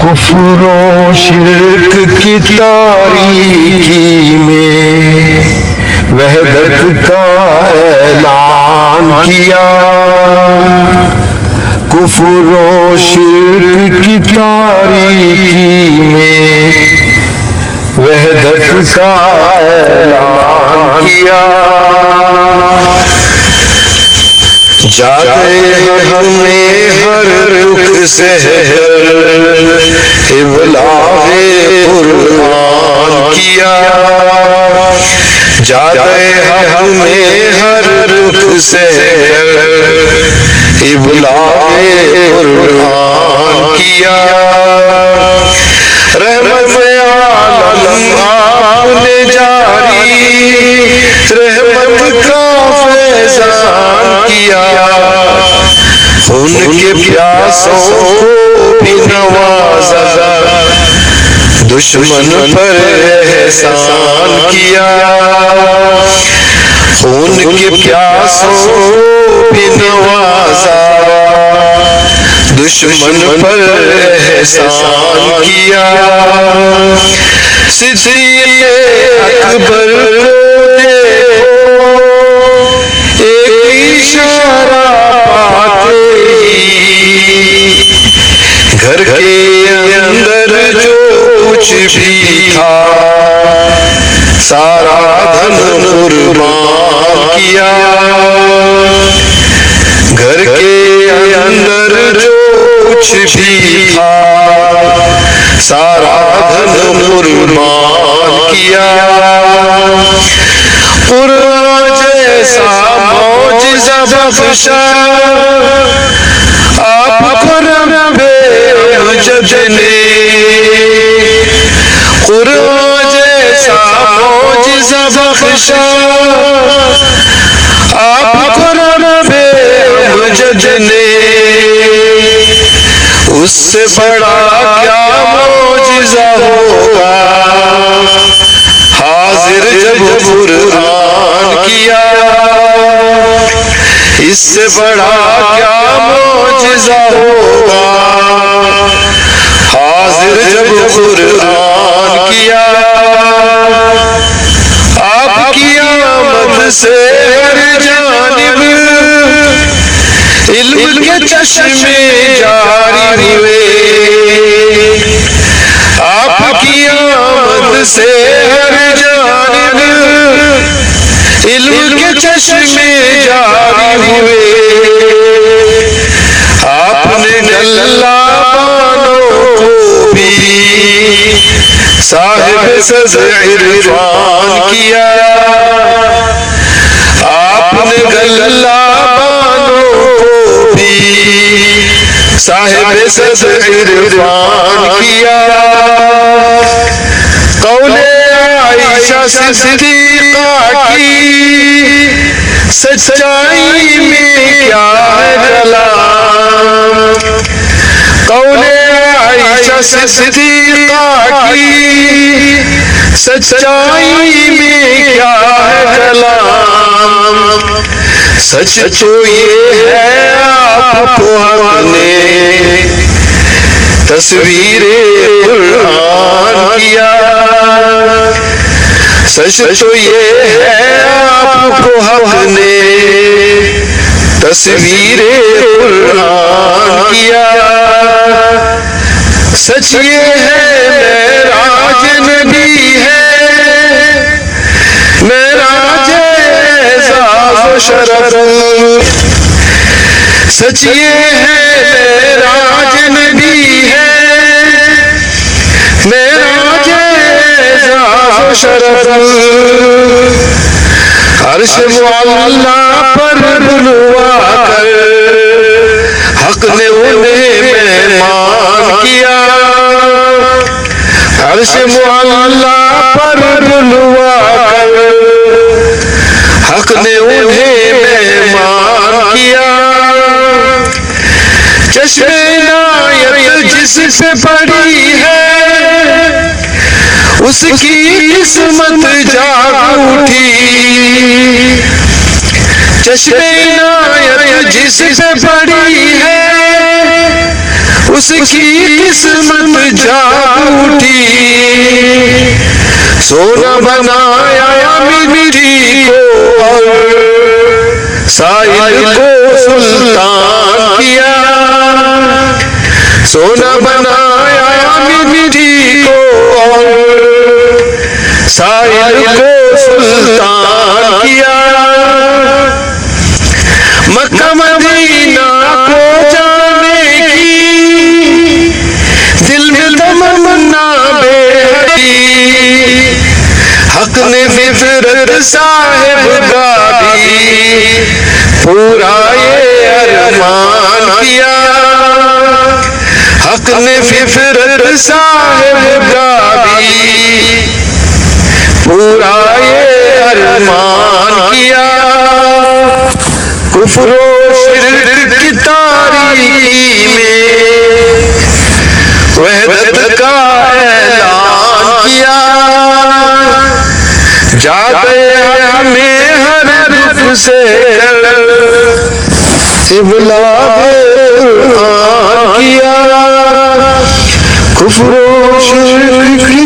कुफ्र शिर्क की तारीकी में वहदत का ऐलान किया। कुफ्र शिर्क की तारीकी में वहदत का ऐलान किया। जाते हमें हर रुख से इब्लागे कुरान किया। जाते हमें हर रुख से इब्लागे कुरान किया। रहमत आलम आपने जारी रहमत का फैज़ान किया। उनके प्यासों को भी नवाजा, दुश्मन पर एहसान किया। उनके प्यासों को भी नवाजा, दुश्मन पर एहसान किया। सिद्दीक़ अकबर एक इशारा पाते ही घर के अंदर जो कुछ भी था सारा धन कुर्बान किया। घर के अंदर जो कुछ भी था सारा धन कुर्बान किया। कुरान जैसा मौजिज़ा बख्शा आपको रब्बे अमजद ने। कुरान जैसा मौजिज़ा बख्शा आपको रब्बे अमजद ने। उससे बड़ा क्या मौजिज़ा होगा हाजिर जब कुरान किया। इससे बड़ा क्या मौजिज़ा होगा हाजिर जब कुरान किया। आपकी आमद से हर जानिब इल्म के चश्मे जारी हुए। आपकी आमद से हर जानिब इल्म के चश्मे जारी हुए। आपने गल्लाबानों को भी साहिब सज़ इरफान किया। आपने गल्लाबानों को भी साहिब सज़ इरफान किया। कौले आयशा सिद्दीक़ा की सच्चाई में क्या है कलाम। कौले आयशा सिद्दीक़ा की सच्चाई में क्या है कलाम। सच तो ये है आपको हमने तस्वीरे कुरान किया। सच तो ये है आपको हमने तस्वीरे कुरान किया। सच ये है मेराज नबी है मेराज एज़ाज़ शरफ। सच ये है मेराज नबी है मेराज एज़ाज़ शरफ। अर्श मुअल्ला पर बुलवा कर हक ने उन्हें मेहमान किया। अर्श मुअल्ला पर बुलवा कर हक ने उन्हें मेहमान किया। चश्मे नायत जिस पे पड़ी है उसकी किस्मत जाग उठी। चश्मे नायत जिस पे पड़ी है उसकी किस्मत जाग उठी। सोना बनाया मिट्टी को और साहिल को सुल्तान किया। सोना बनाया मिट्टी को और साहिल को सुल्तान किया। मक्का मदीना को जाने की दिल में तमन्ना बेहदी। हक ने फितरत साहिब का भी पूरा ये अरमान किया। हक ने फितरत साहिब का भी पूरा ये अरमान किया। कुफ्र और शिर्क की तारीकी में वहदत का ऐलान किया। जा गए हमें हर रुख से इबलाग किया। कुफ्र और शिर्क की